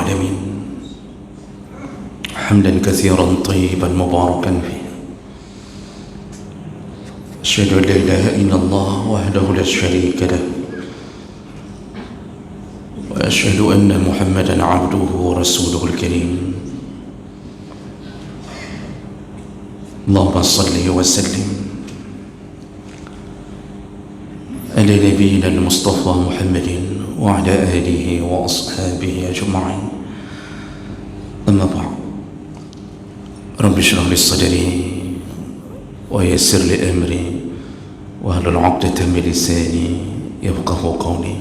العالمين حمدا كثيرا طيبا مباركا فيه. أشهد أن لا إله إلا الله وحده لا شريك له وأشهد أن محمدا عبده ورسوله الكريم. اللهم صل وسلم على نبينا المصطفى محمد وعلى آله وأصحابه أجمعين. أما بعد، رب اشرح لي صدري ويسر لي أمري واحلل عقدة من لساني يفقهوا قولي.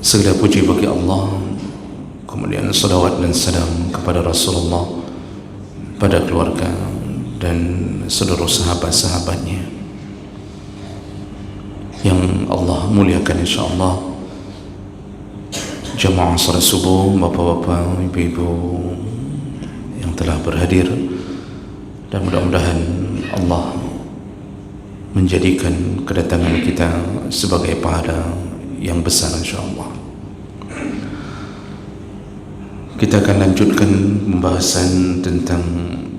Segala puji bagi Allah, kemudian salawat dan salam kepada Rasulullah, pada keluarga dan seluruh sahabat-sahabatnya yang Allah muliakan insyaAllah. Jamaah salat subuh, bapak-bapak, ibu-ibu yang telah berhadir, dan mudah-mudahan Allah menjadikan kedatangan kita sebagai pahala yang besar insyaAllah. Kita akan lanjutkan pembahasan tentang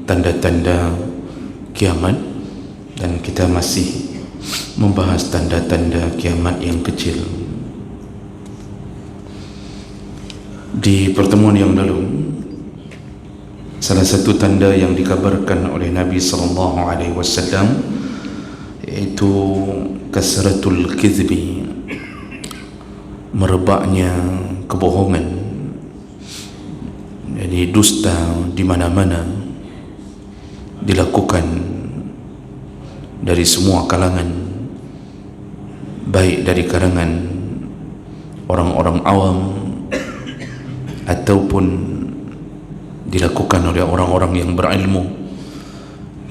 tanda-tanda kiamat, dan kita masih membahas tanda-tanda kiamat yang kecil. Di pertemuan yang lalu, salah satu tanda yang dikabarkan oleh Nabi SAW yaitu kasratul kizbi, merebaknya kebohongan. Jadi dusta di mana-mana dilakukan dari semua kalangan, baik dari kalangan orang-orang awam ataupun dilakukan oleh orang-orang yang berilmu,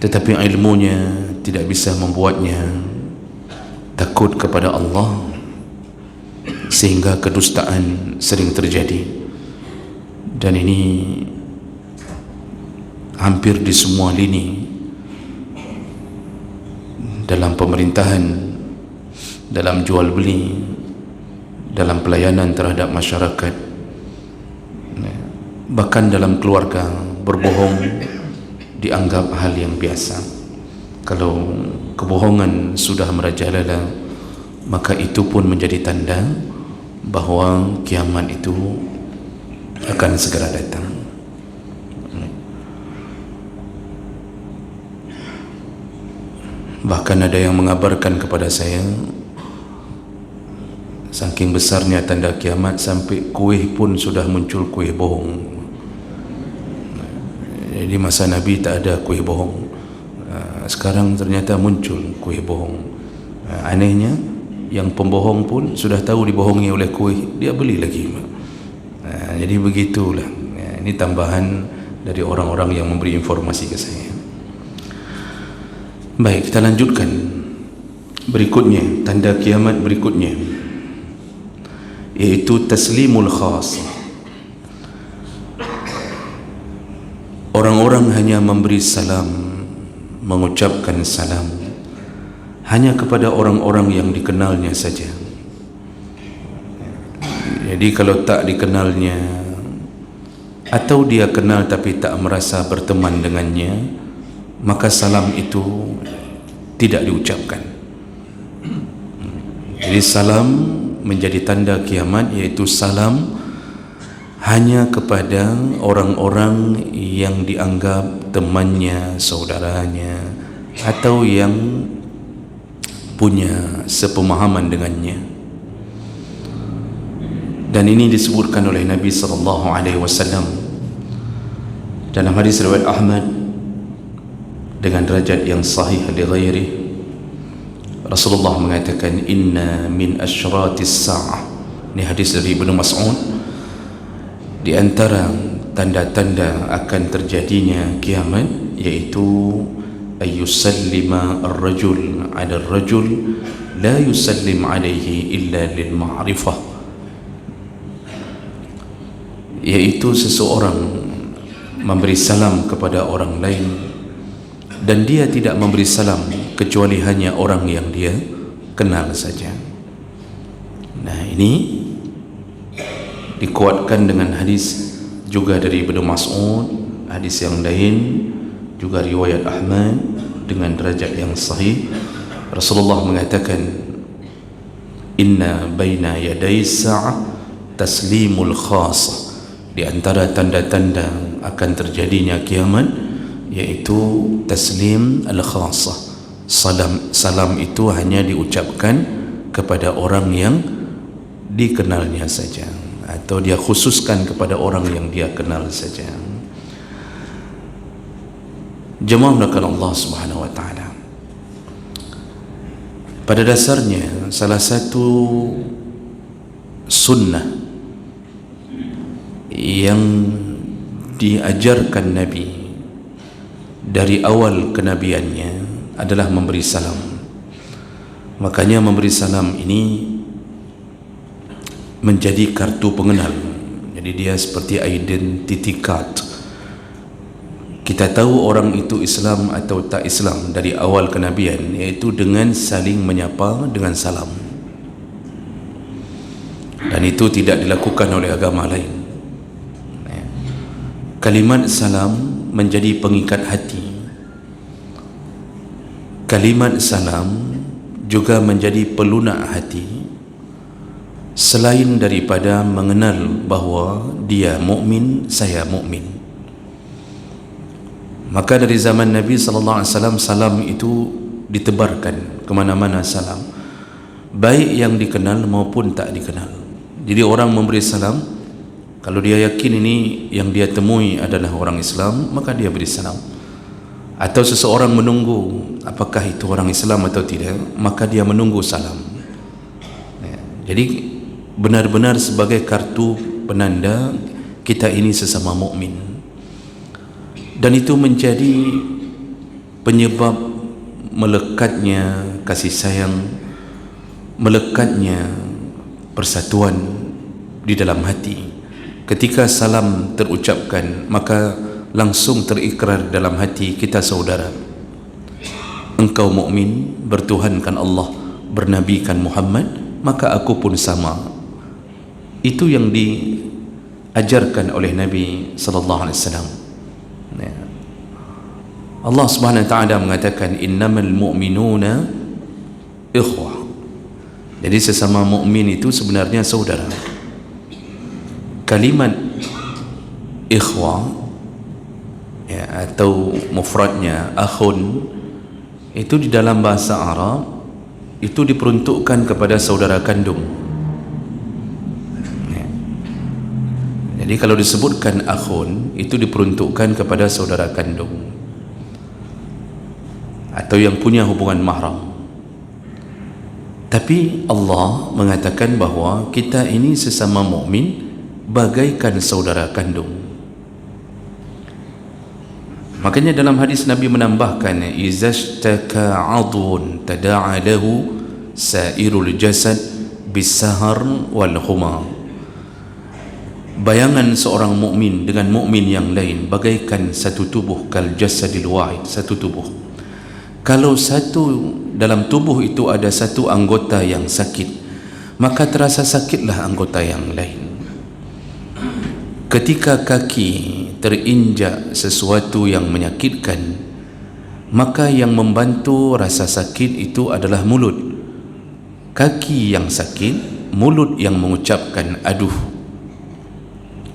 tetapi ilmunya tidak bisa membuatnya takut kepada Allah, sehingga kedustaan sering terjadi. Dan ini hampir di semua lini, dalam pemerintahan, dalam jual beli, dalam pelayanan terhadap masyarakat, bahkan dalam keluarga. Berbohong dianggap hal yang biasa. Kalau kebohongan sudah merajalela, maka itu pun menjadi tanda bahawa kiamat itu akan segera datang. Bahkan ada yang mengabarkan kepada saya, saking besarnya tanda kiamat sampai kuih pun sudah muncul kuih bohong. Jadi masa Nabi tak ada kuih bohong, sekarang ternyata muncul kuih bohong. Anehnya, yang pembohong pun sudah tahu dibohongi oleh kuih, dia beli lagi. Jadi begitulah. Ini tambahan dari orang-orang yang memberi informasi ke saya. Baik, kita lanjutkan. Berikutnya, tanda kiamat berikutnya yaitu taslimul khas. Orang-orang hanya memberi salam, mengucapkan salam hanya kepada orang-orang yang dikenalnya saja. Jadi kalau tak dikenalnya, atau dia kenal tapi tak merasa berteman dengannya, maka salam itu tidak diucapkan. Jadi salam menjadi tanda kiamat, yaitu salam hanya kepada orang-orang yang dianggap temannya, saudaranya, atau yang punya sepemahaman dengannya. Dan ini disebutkan oleh Nabi SAW dalam hadis riwayat Ahmad dengan derajat yang sahih li ghairi. Rasulullah mengatakan, inna min asyratis sa'ah. Ini hadis dari Ibnu Mas'ud. Di antara tanda-tanda akan terjadinya kiamat yaitu ayyusallima ar-rajul 'ala ar-rajul la yusallim 'alaihi illa lil ma'rifah, yaitu seseorang memberi salam kepada orang lain dan dia tidak memberi salam kecuali hanya orang yang dia kenal saja. Nah, ini dikuatkan dengan hadis juga dari Ibnu Mas'ud, hadis yang lain juga riwayat Ahmad dengan derajat yang sahih. Rasulullah mengatakan, inna baina yaday sa'ah taslimul khas, di antara tanda-tanda akan terjadinya kiamat yaitu taslim al-khasah. Salam itu hanya diucapkan kepada orang yang dikenalnya saja, atau dia khususkan kepada orang yang dia kenal saja. Jemaah mulakan Allah Subhanahu wa taala, pada dasarnya salah satu sunnah yang diajarkan Nabi dari awal kenabiannya adalah memberi salam. Makanya memberi salam ini menjadi kartu pengenal. Jadi dia seperti identity card. Kita tahu orang itu Islam atau tak Islam dari awal kenabian, yaitu dengan saling menyapa dengan salam. Dan itu tidak dilakukan oleh agama lain. Kalimat salam menjadi pengikat hati. Kalimat salam juga menjadi pelunak hati, selain daripada mengenal bahawa dia mukmin, saya mukmin. Maka dari zaman Nabi SAW, salam itu ditebarkan ke mana-mana salam, baik yang dikenal maupun tak dikenal. Jadi orang memberi salam, kalau dia yakin ini yang dia temui adalah orang Islam, maka dia beri salam. Atau seseorang menunggu apakah itu orang Islam atau tidak, maka dia menunggu salam. Jadi benar-benar sebagai kartu penanda kita ini sesama mukmin. Dan itu menjadi penyebab melekatnya kasih sayang, melekatnya persatuan di dalam hati. Ketika salam terucapkan, maka langsung terikrar dalam hati kita saudara. Engkau mukmin, bertuhankan Allah, bernabikan Muhammad, maka aku pun sama. Itu yang diajarkan oleh Nabi sallallahu alaihi wasallam. Allah Subhanahu wa taala mengatakan, innamal mu'minuna ikhwah. Jadi sesama mukmin itu sebenarnya saudara. Kalimat ikhwah ya, atau mufradnya akhun, itu di dalam bahasa Arab itu diperuntukkan kepada saudara kandung. Ya. Jadi kalau disebutkan akhun, itu diperuntukkan kepada saudara kandung atau yang punya hubungan mahram. Tapi Allah mengatakan bahawa kita ini sesama mukmin bagaikan saudara kandung. Makanya dalam hadis Nabi menambahkan, izashtaka 'adwun tada'a lahu sa'irul jasad bisahar wal huma. Bayangan seorang mukmin dengan mukmin yang lain bagaikan satu tubuh, kal jasadil wahid, satu tubuh. Kalau satu dalam tubuh itu ada satu anggota yang sakit, maka terasa sakitlah anggota yang lain. Ketika kaki terinjak sesuatu yang menyakitkan, maka yang membantu rasa sakit itu adalah mulut. Kaki yang sakit, mulut yang mengucapkan aduh,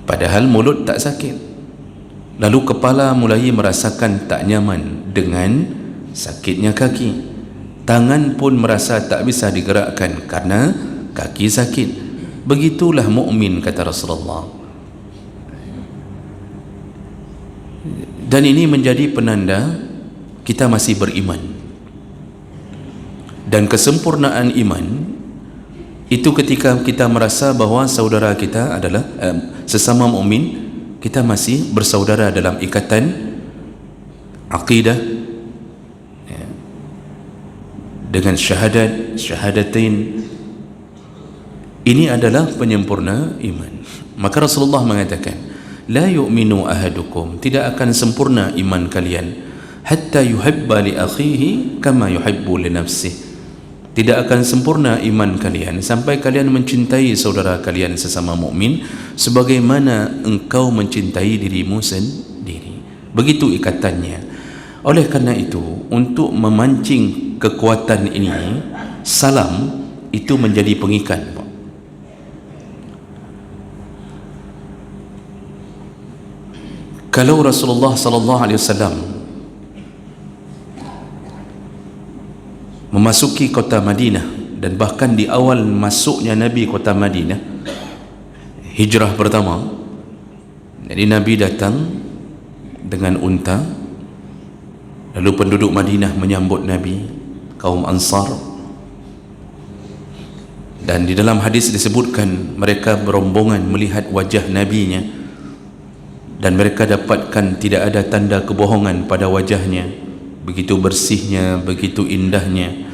padahal mulut tak sakit. Lalu kepala mulai merasakan tak nyaman dengan sakitnya kaki. Tangan pun merasa tak bisa digerakkan karena kaki sakit. Begitulah mukmin, kata Rasulullah. Dan ini menjadi penanda kita masih beriman. Dan kesempurnaan iman itu ketika kita merasa bahawa saudara kita adalah sesama mukmin, kita masih bersaudara dalam ikatan akidah ya, dengan syahadatain. Ini adalah penyempurna iman. Maka Rasulullah mengatakan, la yu'minu ahadukum, tidak akan sempurna iman kalian, hatta yuhibba li akhihi kama yuhibbu li nafsihi, Tidak akan sempurna iman kalian sampai kalian mencintai saudara kalian sesama mukmin sebagaimana engkau mencintai dirimu sendiri. Begitu ikatannya. Oleh karena itu, untuk memancing kekuatan ini, salam itu menjadi pengikat. Kalau Rasulullah sallallahu alaihi wasallam memasuki kota Madinah, dan bahkan di awal masuknya Nabi kota Madinah, hijrah pertama, jadi Nabi datang dengan unta, lalu penduduk Madinah menyambut Nabi, kaum Ansar, dan di dalam hadis disebutkan mereka berombongan melihat wajah Nabi-nya, dan mereka dapatkan tidak ada tanda kebohongan pada wajahnya, begitu bersihnya, begitu indahnya.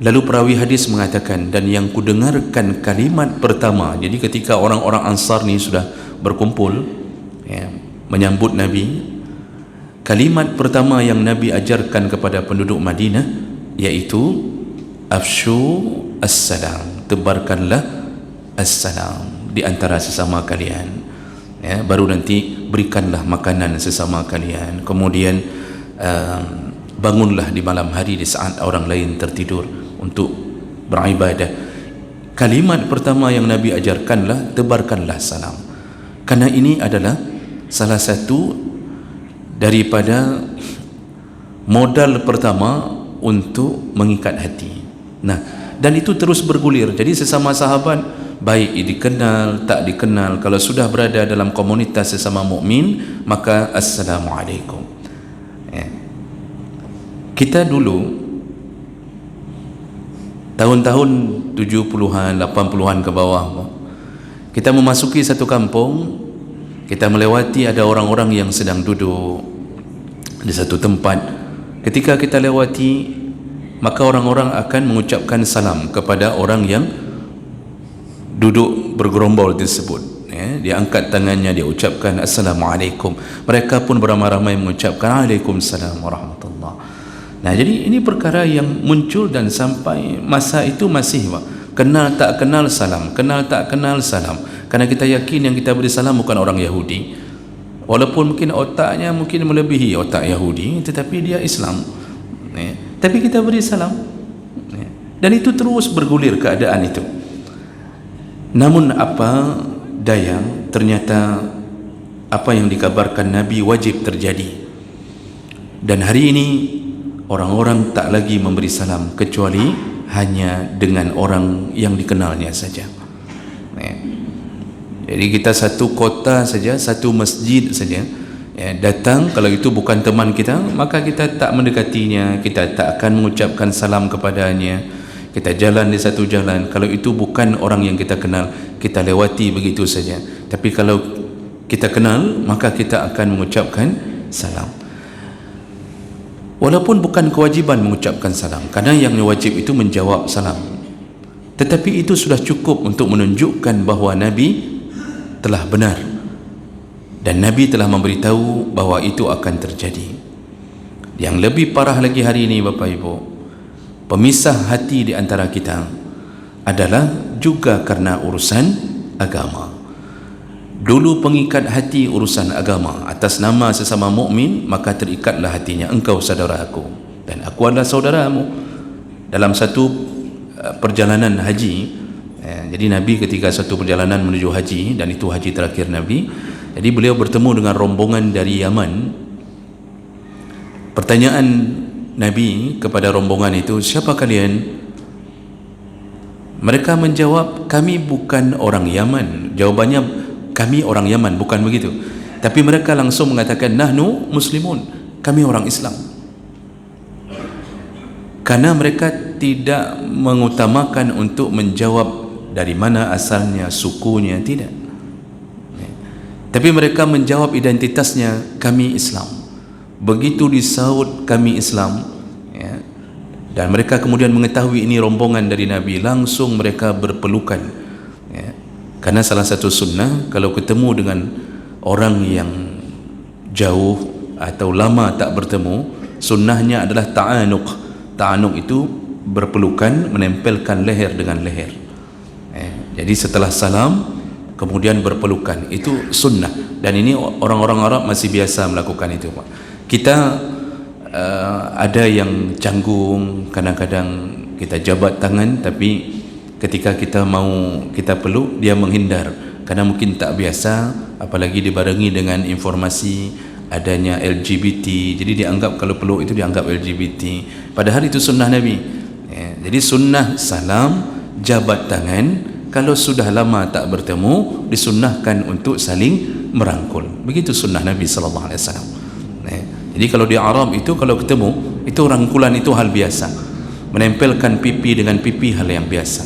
Lalu perawi hadis mengatakan, dan yang kudengarkan kalimat pertama, jadi ketika orang-orang Ansar ni sudah berkumpul menyambut Nabi, kalimat pertama yang Nabi ajarkan kepada penduduk Madinah iaitu afshu as-salam, tebarkanlah as-salam di antara sesama kalian. Baru nanti berikanlah makanan sesama kalian, kemudian bangunlah di malam hari di saat orang lain tertidur untuk beribadah. Kalimat pertama yang Nabi ajarkanlah tebarkanlah salam, karena ini adalah salah satu daripada modal pertama untuk mengikat hati. Nah, dan itu terus bergulir. Jadi sesama sahabat, baik dikenal tak dikenal, kalau sudah berada dalam komunitas sesama mukmin, maka assalamualaikum. Kita dulu tahun-tahun 70-an 80-an ke bawah, kita memasuki satu kampung, kita melewati ada orang-orang yang sedang duduk di satu tempat. Ketika kita lewati, maka orang-orang akan mengucapkan salam kepada orang yang duduk bergerombol tersebut. Dia angkat tangannya, dia ucapkan assalamualaikum. Mereka pun beramai-ramai mengucapkan waalaikumsalam warahmatullah. Nah, jadi ini perkara yang muncul, dan sampai masa itu masih kenal tak kenal salam, kenal tak kenal salam. Karena kita yakin yang kita beri salam bukan orang Yahudi, walaupun mungkin otaknya mungkin melebihi otak Yahudi, tetapi dia Islam. Tapi kita beri salam, dan itu terus bergulir keadaan itu. Namun apa daya, ternyata apa yang dikabarkan Nabi wajib terjadi. Dan hari ini orang-orang tak lagi memberi salam kecuali hanya dengan orang yang dikenalnya saja. Jadi kita satu kota saja, satu masjid saja, datang, kalau itu bukan teman kita, maka kita tak mendekatinya, kita tak akan mengucapkan salam kepadanya. Kita jalan di satu jalan, kalau itu bukan orang yang kita kenal, kita lewati begitu saja. Tapi kalau kita kenal, maka kita akan mengucapkan salam, walaupun bukan kewajiban mengucapkan salam, karena yang wajib itu menjawab salam. Tetapi itu sudah cukup untuk menunjukkan bahawa Nabi telah benar, dan Nabi telah memberitahu bahawa itu akan terjadi. Yang lebih parah lagi hari ini, Bapak Ibu, pemisah hati di antara kita adalah juga karena urusan agama. Dulu pengikat hati urusan agama, atas nama sesama mukmin, maka terikatlah hatinya, engkau saudara aku dan aku adalah saudaramu. Dalam satu perjalanan haji, jadi Nabi ketika satu perjalanan menuju haji, dan itu haji terakhir Nabi, jadi beliau bertemu dengan rombongan dari Yaman. Pertanyaan Nabi kepada rombongan itu, siapa kalian? Mereka menjawab, kami bukan orang Yaman. Jawabannya, kami orang Yaman, bukan begitu. Tapi mereka langsung mengatakan, nahnu muslimun, kami orang Islam. Karena mereka tidak mengutamakan untuk menjawab dari mana asalnya, sukunya, tidak. Tapi mereka menjawab identitasnya, kami Islam. Begitu disaut kami Islam, dan mereka kemudian mengetahui ini rombongan dari Nabi, langsung mereka berpelukan. Karena salah satu sunnah, kalau ketemu dengan orang yang jauh atau lama tak bertemu, sunnahnya adalah ta'anuq. Ta'anuq itu berpelukan, menempelkan leher dengan leher. Jadi setelah salam kemudian berpelukan, itu sunnah, dan ini orang-orang Arab masih biasa melakukan itu, Pak. Kita ada yang canggung, kadang-kadang kita jabat tangan, tapi ketika kita mau kita peluk dia menghindar karena mungkin tak biasa, apalagi dibarengi dengan informasi adanya LGBT, jadi dianggap kalau peluk itu dianggap LGBT, padahal itu sunnah Nabi. Jadi sunnah salam, jabat tangan, kalau sudah lama tak bertemu disunnahkan untuk saling merangkul, begitu sunnah Nabi sallallahu alaihi wasallam. Jadi kalau di Arab itu kalau ketemu itu rangkulan itu hal biasa, menempelkan pipi dengan pipi hal yang biasa.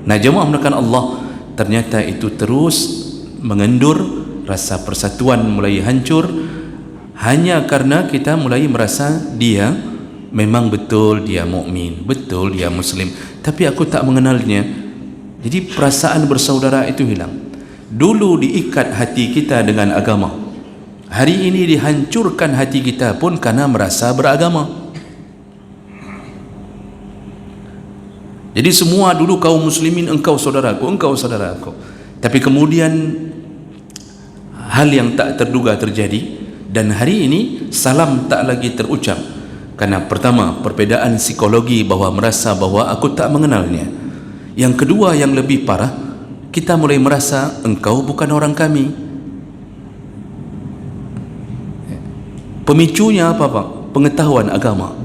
Nah, jemaah menekan Allah, ternyata itu terus mengendur, rasa persatuan mulai hancur hanya karena kita mulai merasa dia memang betul dia mukmin, betul dia muslim, tapi aku tak mengenalnya. Jadi perasaan bersaudara itu hilang. Dulu diikat hati kita dengan agama, hari ini dihancurkan hati kita pun karena merasa beragama. Jadi semua dulu kaum muslimin, engkau saudaraku, engkau saudaraku, tapi kemudian hal yang tak terduga terjadi, dan hari ini salam tak lagi terucap karena pertama perbedaan psikologi, bahwa merasa bahwa aku tak mengenalnya. Yang kedua yang lebih parah, kita mulai merasa engkau bukan orang kami. Pemicunya apa, Pak? Pengetahuan agama.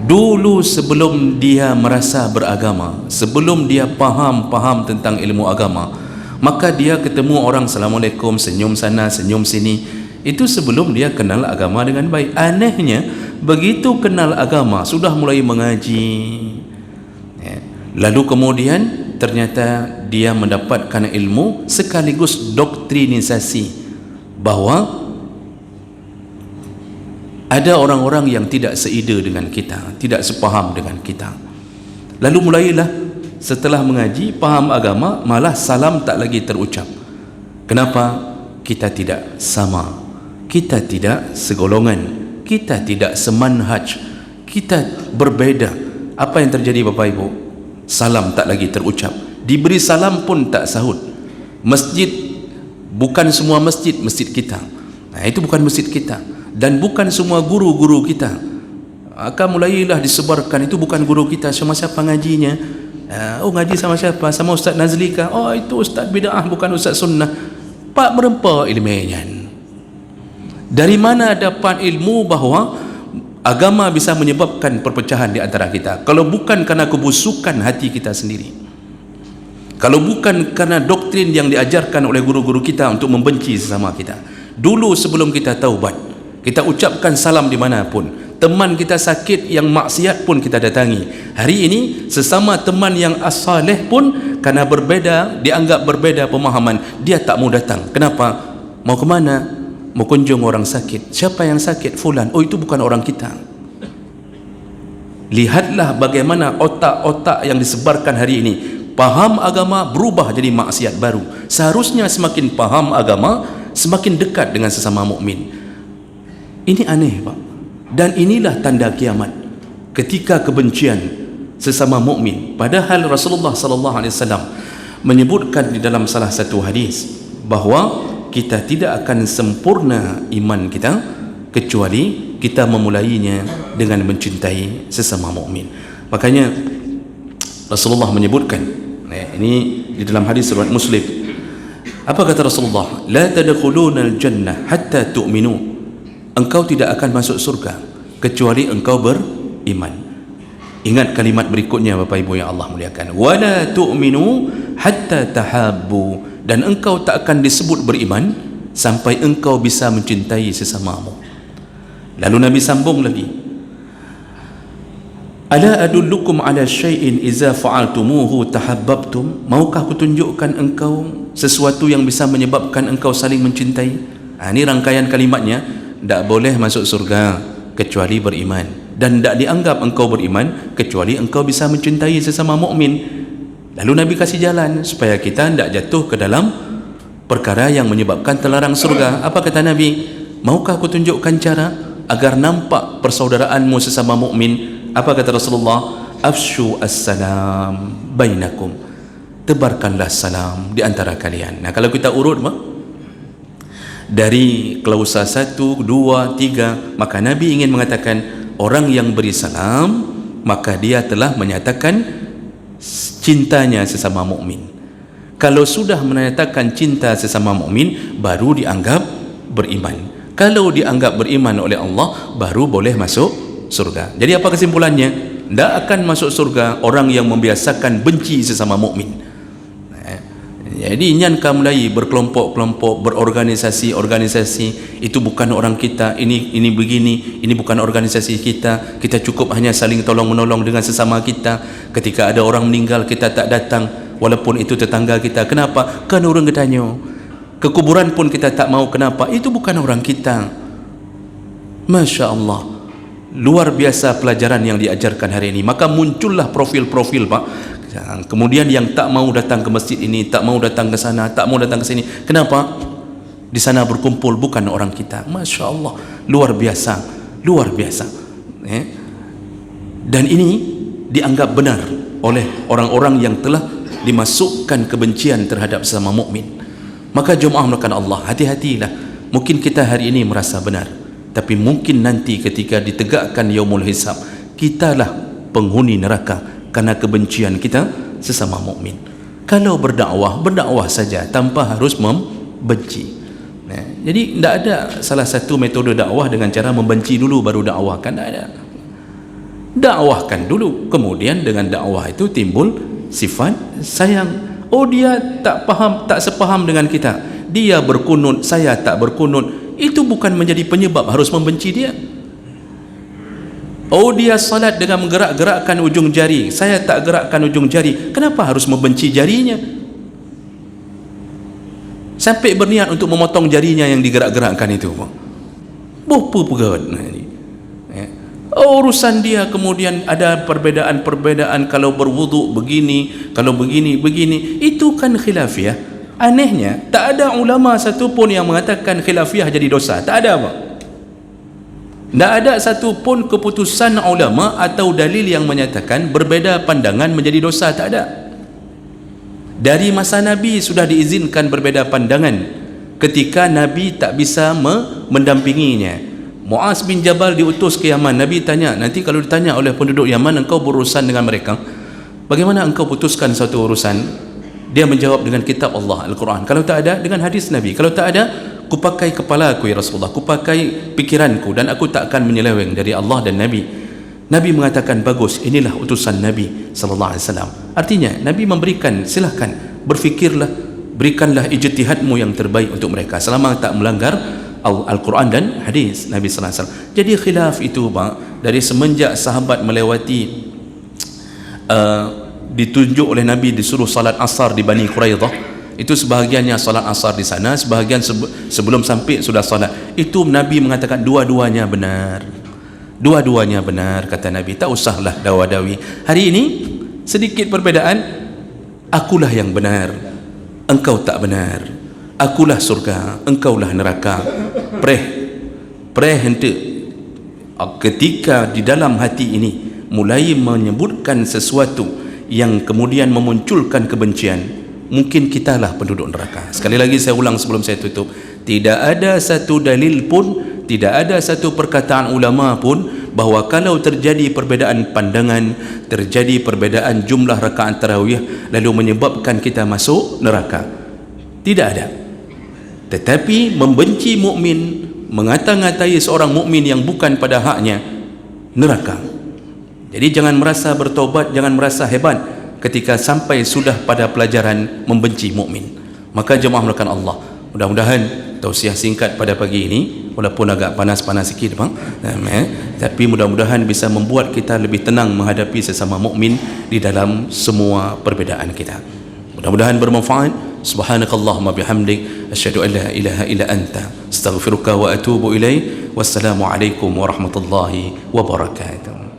Dulu sebelum dia merasa beragama, sebelum dia faham tentang ilmu agama, maka dia ketemu orang Assalamualaikum, senyum sana senyum sini, itu sebelum dia kenal agama dengan baik. Anehnya begitu kenal agama sudah mulai mengaji, lalu kemudian ternyata dia mendapatkan ilmu sekaligus doktrinisasi bahwa ada orang-orang yang tidak seide dengan kita, tidak sepaham dengan kita. Lalu mulailah setelah mengaji, paham agama, malah salam tak lagi terucap. Kenapa? Kita tidak sama, kita tidak segolongan, kita tidak semanhaj, kita berbeda. Apa yang terjadi Bapak Ibu? Salam tak lagi terucap, diberi salam pun tak sahut. Masjid, bukan semua masjid kita. Nah, itu bukan masjid kita, dan bukan semua guru-guru kita. Akan mulailah disebarkan, itu bukan guru kita, sama siapa ngajinya? Oh, ngaji sama siapa? Sama Ustaz Nazlika. Oh, itu Ustaz bid'ah, bukan Ustaz sunnah. Pak merempa ilmunya. Dari mana dapat ilmu bahwa agama bisa menyebabkan perpecahan di antara kita? Kalau bukan karena kebusukan hati kita sendiri, kalau bukan karena doktrin yang diajarkan oleh guru-guru kita untuk membenci sesama kita. Dulu sebelum kita taubat, kita ucapkan salam dimanapun. Teman kita sakit yang maksiat pun kita datangi. Hari ini sesama teman yang as-saleh pun karena berbeda, dianggap berbeda pemahaman, dia tak mau datang. Kenapa? Mau ke mana? Mau kunjung orang sakit. Siapa yang sakit? Fulan. Oh, itu bukan orang kita. Lihatlah bagaimana otak-otak yang disebarkan hari ini. Paham agama berubah jadi maksiat baru. Seharusnya semakin paham agama, semakin dekat dengan sesama mukmin. Ini aneh, Pak. Dan inilah tanda kiamat, ketika kebencian sesama mukmin. Padahal Rasulullah sallallahu alaihi wasallam menyebutkan di dalam salah satu hadis bahwa kita tidak akan sempurna iman kita kecuali kita memulainya dengan mencintai sesama mukmin. Makanya Rasulullah menyebutkan, ini di dalam hadis riwayat Muslim, apa kata Rasulullah? La tadkhuluna al-jannah hatta tu'minu. Engkau tidak akan masuk surga kecuali engkau beriman. Ingat kalimat berikutnya Bapak Ibu yang Allah muliakan, wala tu'minu hatta tahabbu. Dan engkau tak akan disebut beriman sampai engkau bisa mencintai sesamamu. Lalu Nabi sambung lagi, ala adullukum ala syai'in iza fa'altumuhu tahabbabtum. Maukah kutunjukkan engkau sesuatu yang bisa menyebabkan engkau saling mencintai? Ini rangkaian kalimatnya. Tak boleh masuk surga kecuali beriman, dan tak dianggap engkau beriman kecuali engkau bisa mencintai sesama mukmin. Lalu Nabi kasih jalan supaya kita tidak jatuh ke dalam perkara yang menyebabkan terlarang surga. Apa kata Nabi? Maukah aku tunjukkan cara agar nampak persaudaraanmu sesama mukmin? Apa kata Rasulullah? Afshu as-salam bainakum, tebarkanlah salam di antara kalian. Nah, kalau kita urut dari klausa 1, 2, 3, maka Nabi ingin mengatakan orang yang beri salam maka dia telah menyatakan cintanya sesama mukmin. Kalau sudah menyatakan cinta sesama mukmin, baru dianggap beriman. Kalau dianggap beriman oleh Allah, baru boleh masuk surga. Jadi apa kesimpulannya? Tidak akan masuk surga orang yang membiasakan benci sesama mukmin. Jadi nyanka mulai berkelompok-kelompok, berorganisasi-organisasi, itu bukan orang kita, ini begini, ini bukan organisasi kita, kita cukup hanya saling tolong-menolong dengan sesama kita. Ketika ada orang meninggal, kita tak datang, walaupun itu tetangga kita. Kenapa? Kan orang ketanya. Ke kuburan pun kita tak mau. Kenapa? Itu bukan orang kita. Masya Allah, luar biasa pelajaran yang diajarkan hari ini. Maka muncullah profil-profil, Pak. Kemudian yang tak mau datang ke masjid ini, tak mau datang ke sana, tak mau datang ke sini. Kenapa? Di sana berkumpul bukan orang kita. Masya Allah, luar biasa, luar biasa. Dan ini dianggap benar oleh orang-orang yang telah dimasukkan kebencian terhadap sesama mukmin. Maka jemaah melakukan Allah, hati-hatilah. Mungkin kita hari ini merasa benar, tapi mungkin nanti ketika ditegakkan yaumul hisab, kitalah penghuni neraka karena kebencian kita sesama mukmin. Kalau berdakwah, berdakwah saja tanpa harus membenci. Jadi tidak ada salah satu metode dakwah dengan cara membenci dulu baru dakwahkan. Tidak ada. Dakwahkan dulu, kemudian dengan dakwah itu timbul sifat sayang. Oh, dia tak paham, tak sepaham dengan kita, dia berkunut, saya tak berkunut, itu bukan menjadi penyebab harus membenci dia. Oh, dia salat dengan menggerak-gerakkan ujung jari, saya tak gerakkan ujung jari, kenapa harus membenci jarinya? Sampai berniat untuk memotong jarinya yang digerak-gerakkan itu. Bopo pegat. Oh, urusan dia, kemudian ada perbedaan-perbedaan, kalau berwuduk begini, kalau begini, begini, itu kan khilafiyah. Anehnya, tak ada ulama satu pun yang mengatakan khilafiyah jadi dosa. Tak ada, apa? Tak ada satu pun keputusan ulama atau dalil yang menyatakan berbeza pandangan menjadi dosa. Tak ada. Dari masa Nabi sudah diizinkan berbeza pandangan ketika Nabi tak bisa mendampinginya. Muaz bin Jabal diutus ke Yaman. Nabi tanya, nanti kalau ditanya oleh penduduk Yaman, engkau berurusan dengan mereka, bagaimana engkau putuskan satu urusan? Dia menjawab dengan kitab Allah, Al-Quran. Kalau tak ada, dengan hadis Nabi. Kalau tak ada, ku pakai kepala aku ya Rasulullah, ku pakai pikiranku, dan aku tak akan menyeleweng dari Allah dan Nabi. Nabi mengatakan, bagus, inilah utusan Nabi SAW. Artinya Nabi memberikan, silahkan berfikirlah, berikanlah ijtihadmu yang terbaik untuk mereka selama tak melanggar Al-Quran dan hadis Nabi SAW. Jadi khilaf itu, Pak, dari semenjak sahabat melewati ditunjuk oleh Nabi disuruh salat asar di Bani Quraidah, itu sebahagiannya salat asar di sana, sebahagian sebelum sampai sudah salat. Itu Nabi mengatakan dua-duanya benar, dua-duanya benar, kata Nabi, tak usahlah dawa-dawi. Hari ini sedikit perbedaan, akulah yang benar, engkau tak benar, akulah surga, engkaulah neraka. Preh hente. Ketika di dalam hati ini mulai menyebutkan sesuatu yang kemudian memunculkan kebencian, mungkin kitalah penduduk neraka. Sekali lagi saya ulang sebelum saya tutup, tidak ada satu dalil pun, tidak ada satu perkataan ulama pun bahawa kalau terjadi perbedaan pandangan, terjadi perbedaan jumlah rakaat tarawih lalu menyebabkan kita masuk neraka. Tidak ada. Tetapi membenci mukmin, mengata-ngatai seorang mukmin yang bukan pada haknya, neraka. Jadi jangan merasa bertobat, jangan merasa hebat ketika sampai sudah pada pelajaran membenci mukmin. Maka jemaah melakukan Allah, mudah-mudahan tausiah singkat pada pagi ini, walaupun agak panas-panas sikit, bang, tapi mudah-mudahan bisa membuat kita lebih tenang menghadapi sesama mukmin di dalam semua perbedaan kita. Mudah-mudahan bermanfaat. Subhanakallahumma bihamdik, asyhadu an la ilaha illa anta, astaghfiruka wa atubu ilaik. Wassalamu alaikum warahmatullahi wabarakatuh.